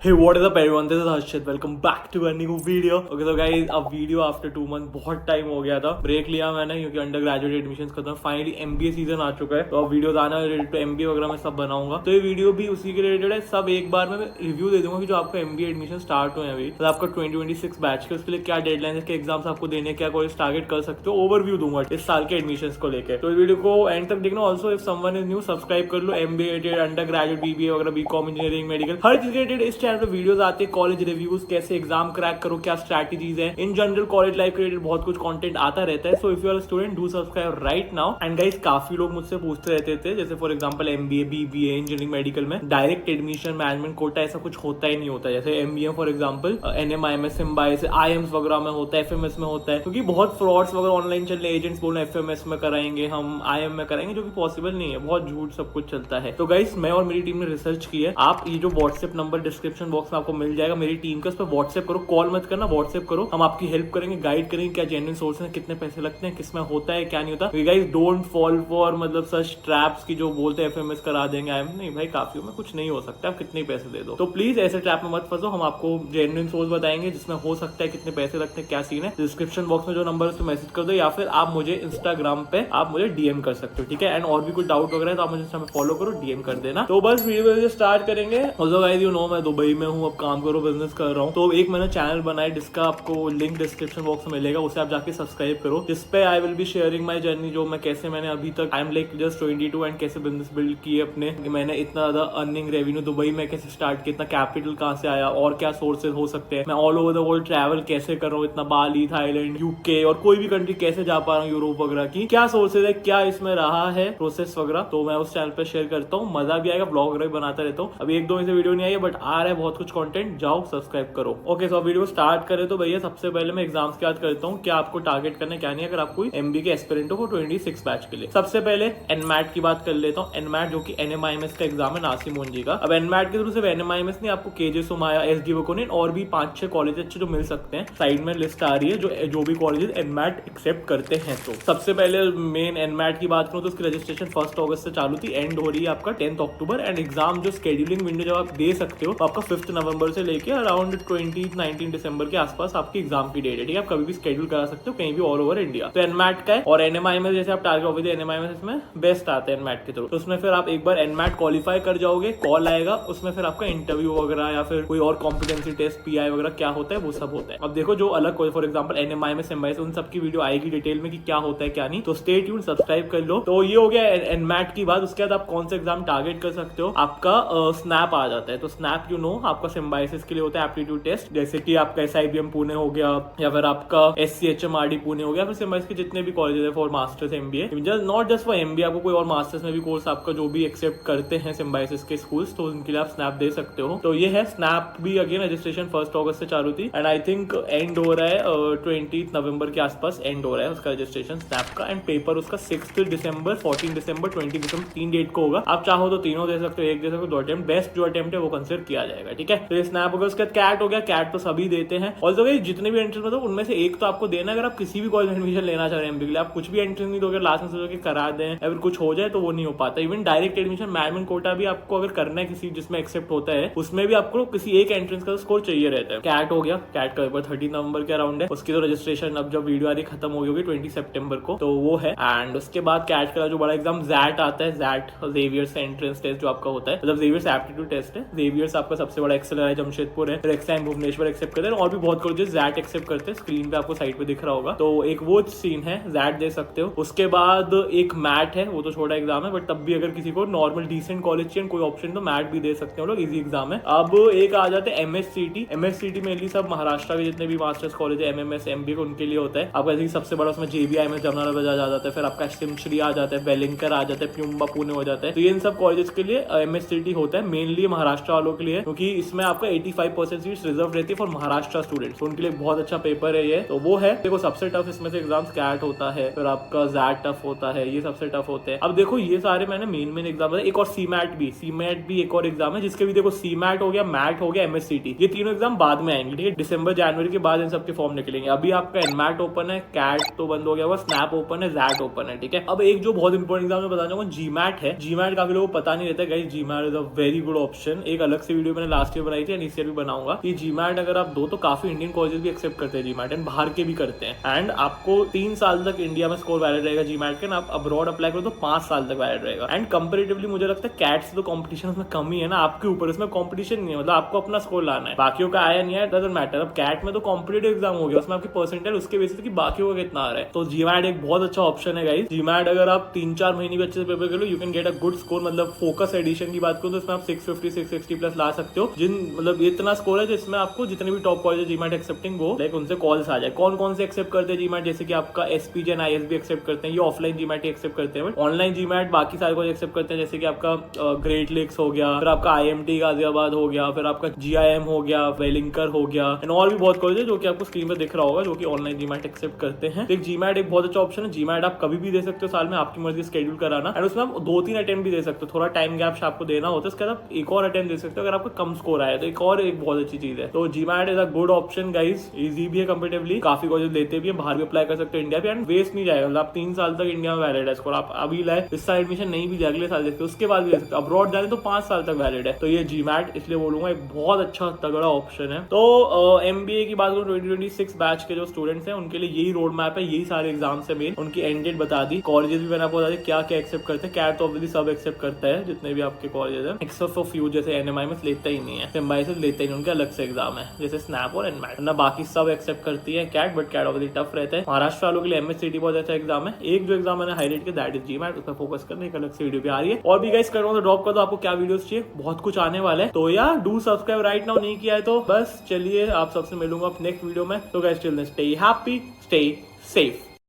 Hey, what is up everyone? This is Harshit. Welcome back to a new video. Okay, so guys, अब video after 2 month बहुत time हो गया था, break लिया मैंने क्योंकि अंडर ग्रेजुएट एडमिशन खत्म, फाइनली एमबीए सीजन आ चुका है। तो अब वीडियोस आना रिलेटेड टू एमबीए वगैरह मैं सब बनाऊंगा। तो ये वीडियो भी उसी के रिलेटेड है, सब एक बार में रिव्यू दे दूंगा कि जो आपका एमबीए एडमिशन स्टार्ट हुए अभी, तो आपका 2026 बैच के उसके लिए क्या डेडलाइन है, क्या एग्जाम्स आपको देने, क्या कॉलेज टारगेट कर सकते हो, ओवरव्यू दूंगा इस साल के एडमिशन को लेकर। तो इस वीडियो को एंड तक देखना। Also if someone is new, subscribe कर लो। MBA related, under graduate, BBA वगैरह, बीकॉम, इंजीनियरिंग, मेडिकल, हर चीज रिलेटेड इस चैनल पर वीडियोस आती है। कॉलेज रिव्यूज, कैसे एग्जाम क्रैक करो, क्या स्ट्रैटेजीज है, in general college life related बहुत कुछ कंटेंट आता रहता है। So if you are student, do subscribe right now. And guys, काफी लोग मुझसे पूछते रहते थे, जैसे for example MBA, BBA, engineering, medical में डायरेक्ट एडमिशन मैनेजमेंट कोटा ऐसा कुछ होता ही नहीं होता। जैसे MBA for example NMIMS, symbiosis, IIMs वगैरह में होता है, एफएमएस में होता है, क्योंकि बहुत फ्रॉड्स वगैरह ऑनलाइन चल रहे। एजेंट्स बोल रहे एफएमएस में कराएंगे, हम आईएम में कराएंगे, जो कि पॉसिबल नहीं है, बहुत झूठ सब कुछ चलता है। तो गाइस, मैं और मेरी टीम ने रिसर्च की है। आप ये जो व्हाट्सएप नंबर डिस्क्रिप्शन बॉक्स में आपको मिल जाएगा मेरी टीम का, उस पर व्हाट्सएप करो, कॉल मत करना, व्हाट्सएप करो। हम आपकी हेल्प करेंगे, गाइड करेंगे क्या जेन्युइन सोर्स है, कितने पैसे लगते हैं, किसमें होता है, क्या नहीं होता। गाइस, डोंट फॉल फॉर मतलब सच ट्रैप्स की जो बोलते हैं एफएमएस करा देंगे, आई एम नहीं भाई, काफी में कुछ नहीं हो सकता, आप कितने पैसे दे दो। तो प्लीज ऐसे ट्रैप में मत फंसो। हम आपको जेन्युइन सोर्स बताएंगे जिसमें हो सकता है, कितने पैसे लगते हैं, क्या सीन है। डिस्क्रिप्शन बॉक्स में जो नंबर है उस पर मैसेज कर दो, या फिर आप मुझे इंस्टाग्राम पे आप मुझे डीएम कर सकते हो, ठीक है। एंड और भी कुछ डाउट वगैरह है तो आप मुझे इंस्टा में फॉलो करो, डीएम कर देना। तो बस वीडियो स्टार्ट करेंगे। ऑल्सो गाइस, यू नो मैं दुबई में हूँ, अब काम करो, बिजनेस कर रहा हूँ। तो एक मैंने चैनल बनाया जिसका आपको लिंक डिस्क्रिप्शन बॉक्स में मिलेगा, उसे आप जाके सब्सक्राइब करो, जिसपे I will be sharing my journey, जो मैं कैसे मैंने अभी तक, I am like just 22 and कैसे बिजनेस बिल्ड किए अपने, मैंने इतना ज्यादा अर्निंग रेवेन्यू दुबई में कैसे स्टार्ट किया, इतना कैपिटल कहाँ से आया और क्या सोर्सेज हो सकते हैं, मैं all over the world travel कैसे कर रहा हूँ, इतना बाली, थाईलैंड, यूके और कोई भी कंट्री कैसे जा पा रहा हूँ, यूरोप वगैरह की क्या सोर्सेज है, क्या इसमें रहा है प्रोसेस वगैरह, तो मैं उस चैनल पर शेयर करता हूँ। मजा भी आएगा, ब्लॉग वगैरह बनाता रहता हूँ। अभी एक दो से वीडियो नहीं आई है, बट आ रहा है बहुत कुछ कंटेंट, जाओ सब्सक्राइब करो। ओके, सो वीडियो स्टार्ट करें तो भैया सबसे पहले मैं एग्जाम्स की बात करता हूँ, क्या आपको टारगेट करना है क्या नहीं, अगर आप कोई एमबीए के एस्पिरेंट हो 26 बैच के लिए। सबसे पहले एनमैट की बात कर लेता हूँ। एनमैट जो कि एनएमआईएमएस का एग्जाम है नासिम मुंजी का। अब एनमैट के थ्रू सिर्फ एनएमआईएमएस नहीं, आपको केजे सुमाया, एसडी वकोनिन और भी 5-6 कॉलेज अच्छे जो मिल सकते हैं। साइड में लिस्ट आ रही है जो भी कॉलेज एनमैट एक्सेप्ट करते हैं। तो सबसे पहले मेन एनमैट की बात करूँ तो उसकी रजिस्ट्रेशन 1 अगस्त से चालू थी, एंड हो रही है आपका 10 अक्टूबर। एंड एग्जाम जो स्केड्यूलिंग विंडो जब आप दे सकते हो, आपका 5 नवंबर से लेके अराउंड 19 दिसंबर के आसपास आपकी एग्जाम की डेट है, ठीक है। आप कभी भी स्केड्यूल करा सकते हो कहीं भी ऑल ओवर इंडिया। तो एनमैट का है। और एनएमआईएमएस जैसे आप टारगेट ऑफिस एनएमआईएमएस इसमें बेस्ट आता है एनमैट के थ्रू, तो उसमें फिर आप एक बार एनमैट क्वालिफाई कर जाओगे, कॉल आएगा, उसमें फिर आपका इंटरव्यू वगैरह या फिर कोई और कॉम्पिटेंसी टेस्ट, पीआई वगैरह क्या होता है वो सब होता है। अब देखो जो अलग कोई फॉर एग्जांपल एनएमआईएमएस, सिम्बायोसिस, उन सबकी वीडियो आएगी डिटेल में कि क्या होता है क्या नहीं, तो स्टे ट्यून्ड, सब्सक्राइब कर लो। तो ये हो गया एनमैट की बात। उसके बाद आप कौन सा एग्जाम टारगेट कर सकते हो, आपका स्नैप आ जाता है। तो स्नैप यू नो आपका सिम्बायोसिस के लिए होता है एप्टीट्यूड टेस्ट, जैसे कि आपका एसआईबीएम पुणे हो गया, या फिर आपका एससीएचएमआरडी पुणे हो गया, फिर सिम्बायोसिस के जितने भी कॉलेज है for masters MBA, not just for MBA, आपको कोई और मास्टर्स में भी कोर्स आपका जो भी एक्सेप्ट करते हैं सिम्बायोसिस के स्कूल्स, तो उनके लिए आप स्नैप दे सकते हो। तो ये है स्नैप भी। अगेन रजिस्ट्रेशन 1 अगस्त से चालू थी, एंड आई थिंक एंड हो रहा है 20 नवंबर के आसपास एंड हो रहा है उसका रजिस्ट्रेशन स्नैप का। एंड पेपर उसका 6 दिसंबर, 14 दिसंबर, 20 दिसंबर, 3 डेट को होगा। आप चाहो तो तीनों दे सकते हो, एक दे सकते हो, 2 अटेम्प्ट, बेस्ट जो अटेम्प्ट है वो कंसिडर किया जाएगा, ठीक है। तो ये स्नैप हो गया। उसके बाद कैट हो गया। कैट तो सभी देते हैं। ऑल्सो जितने भी एंट्रेंस मतलब उनमें से एक तो आपको देना, अगर आप किसी भी कॉलेज में एडमिशन लेना चाह रहे हैं एमबीए के लिए, आप कुछ भी एंट्रेंस नहीं दोगे, लास्ट में सोचोगे करा दें, अगर कुछ हो जाए तो वो नहीं हो पाता। Even direct admission management quota भी आपको अगर करना है किसी जिसमें एक्सेप्ट होता है, उसमें भी आपको किसी एक एंट्रेंस का स्कोर चाहिए रहता है। कैट हो गया। कैट का पेपर 30 नवंबर के अराउंड है। उसकी तो रजिस्ट्रेशन अब जब वीडियो आ रही खत्म हो गई होगी 20 सितंबर को, तो वो है। एंड उसके बाद कैट का जो बड़ा एग्जाम जैट आता है, जैट जेवियर्स एंट्रेंस टेस्ट जो आपका होता है, मतलब जेवियर्स एप्टीट्यूड टेस्ट है। जेवियर्स आपका सबसे बड़ा एक्सेलर है, जमशेदपुर है, फिर एक्साइम भुवनेश्वर एक्सेप्ट करते हैं, और भी बहुत कॉलेजेस जैट एक्सेप्ट करते हैं। स्क्रीन पे आपको साइड पे दिख रहा होगा, तो एक वो सीन है, जैट दे सकते हो। उसके बाद एक मैट है, वो तो छोटा एग्जाम है, बट तब भी अगर किसी को नॉर्मल डिसेंट कॉलेज चाहिए कोई ऑप्शन, तो मैट भी दे सकते हो लोग, इजी एग्जाम है। अब एक आ जाते हैं एमएससीटी। एमएससीटी मेनली सब महाराष्ट्र के जितने भी मास्टर्स कॉलेज है, एमएमएस एमबी उनके लिए होता है। आपका सबसे बड़ा उसमें जेबीआईएमएस जमनालाल बजाज आ जाता है, फिर आपका सिमश्री आ जाता है, बेलिंकर आ जाता है, प्यूम्बा पुणे हो जाता है। तो ये इन सब कॉलेजेस के लिए एमएससीटी होता है, मेनली महाराष्ट्र वालों के लिए, क्योंकि इसमें आपका 85% सीट्स रिजर्व रहती है फॉर महाराष्ट्र स्टूडेंट्स, तो उनके लिए बहुत अच्छा पेपर है ये। तो वो है। देखो सबसे टफ इसमें से एग्जाम कैट होता है, फिर आपका जैट टफ होता है, ये सबसे टफ होते हैं। अब देखो ये सारे मैंने मेन एग्जाम है। एक और सीमैट भी एक और एग्जाम है, जिसके भी देखो सीमैट हो गया, मैट हो गया, एमएससीटी, ये तीनों एग्जाम बाद में आएंगे, ठीक है। दिसंबर जनवरी के बाद इन सबके फॉर्म निकलेंगे। अभी आपका एनमैट ओपन है, कैट तो बंद हो गया हुआ, स्नैप ओपन है, जैट ओपन है, ठीक है। अब एक जो बहुत इंपॉर्टेंट एग्जाम में बताना चाहूंगा, जीमैट है। जीमैट काफी लोगों को पता नहीं रहता है guys, GMAT is a very good option. एक अलग से वीडियो मैंने मैंने लास्ट ईयर बनाई थी एंड इस ईयर भी बनाऊंगा कि जीमैट अगर आप दो तो काफी इंडियन कॉलेजेस भी एक्सेप्ट करते हैं जीमैट एंड बाहर के भी करते हैं एंड आपको 3 साल तक इंडिया में स्कोर वैलिड रहेगा जीमैट के, आप अब्रॉड अप्लाई करो तो 5 साल तक वैलिड रहेगा एंड कंपेरेटिवली मुझे लगता है कैट से तो कॉम्पिटिशन उसमें कम ही है ना आपके ऊपर, इसमें कॉम्पिटिशन नहीं है, मतलब आपको अपना स्कोर लाना है, बाकियों का आया नहीं है डजंट मैटर। अब कैट में तो कॉम्पिटेटिव एग्जाम हो गया, उसमें आपकी परसेंटेज उसके बेसिस की बाकियों का कितना आ रहा है, तो जीमैट एक बहुत अच्छा ऑप्शन है गाइस। जीमैट अगर आप 3-4 महीने भी अच्छे से पेपर करो you can get a good score, मतलब फोकस एडिशन की बात करूं तो इसमें आप 650 660 प्लस ला सकते हो, जिन मतलब इतना स्कोर है जिसमें आपको जितने भी टॉप कॉलेज जीमैट एक्सेप्टिंग वो लाइक उनसे कॉल्स आ जाए। कौन कौन से एक्सेप्ट करते हैं जीमैट, जैसे कि आपका एसपीजे एंड आईएसबी एक्सेप्ट करते हैं, ये ऑफलाइन जीमैट एक्सेप्ट करते हैं, ऑनलाइन जीमैट बाकी सारे कॉलेज एक्सेप्ट करते हैं, जैसे कि आपका ग्रेट लेक्स हो गया, फिर आपका आईएमटी गाजियाबाद हो गया, फिर आपका जीआईएम हो गया, वेलिंकर हो गया एंड और भी बहुत कॉलेज है जो कि आपको स्क्रीन पर दिख रहा होगा जो कि ऑनलाइन जीमैट एक्सेप्ट करते हैं। तो जीमैट एक बहुत अच्छा ऑप्शन है, जीमैट आप कभी भी दे सकते हो साल में, आपकी मर्जी स्केड्यूल कराना एंड उसमें आप 2-3 अटेम्प्ट भी दे सकते हो, थोड़ा टाइम गैप आपको देना होता है, उसके बाद आप एक और अटेम्प्ट दे सकते हो अगर आपका कम स्कोर आया तो, एक और एक बहुत अच्छी चीज है। तो GMAT is a good option guys, easy भी है कंपेरेटिवली, काफी कॉलेज लेते भी है, बाहर भी अप्लाई कर सकते हो इंडिया भी एंड वेस्ट नहीं जाएगा, मतलब आप 3 साल तक इंडिया में वैलिड है स्कोर, आप अभी लाए इस साल एडमिशन नहीं भी जाए अगले साल देखते उसके बाद भी दे सकते हो, अब्रॉड जाने तो 5 साल तक वैलिड है, तो ये जीमैट इसलिए बोलूंगा एक बहुत अच्छा तगड़ा ऑप्शन है। तो एमबीए की बात करूं 2026 बैच के जो स्टूडेंट्स हैं उनके लिए यही रोड मैप है, यही सारे एग्जाम्स है मेन, उनकी एंड डेट बता दी, कॉलेजेस भी मैंने आपको बता दी क्या क्या एक्सेप्ट करते हैं, कैट तो ऑब्वियसली सब एक्सेप्ट करता है जितने भी आपके कॉलेज है, एक्सेप्ट फॉर फ्यू जैसे एनएमआई में लेता ही नहीं है, सिम्बाइसिस लेता ही नहीं, उनके अलग से एग्जाम है जैसे स्नैप और एनमैट ना, बाकी सब एक्सेप्ट करती है CAT, but CAT obviously tough रहता है। महाराष्ट्र वालों के लिए एमएससीटी बहुत अच्छा एग्जाम है, एक जो एग्जाम मैंने हाईलाइट किया दैट इज जीमैट, उस पर फोकस करने एक अलग से वीडियो भी आ रही है, और भी गाइस कर रहा हूं तो ड्रॉप कर दो, आपको क्या वीडियोस चाहिए, बहुत कुछ आने वाला है, तो यार डू सब्सक्राइब राइट नाउ, नहीं किया है तो बस चलिए आप सबसे मिलूंगा नेक्स्ट वीडियो में, तो guys till then stay happy, stay safe.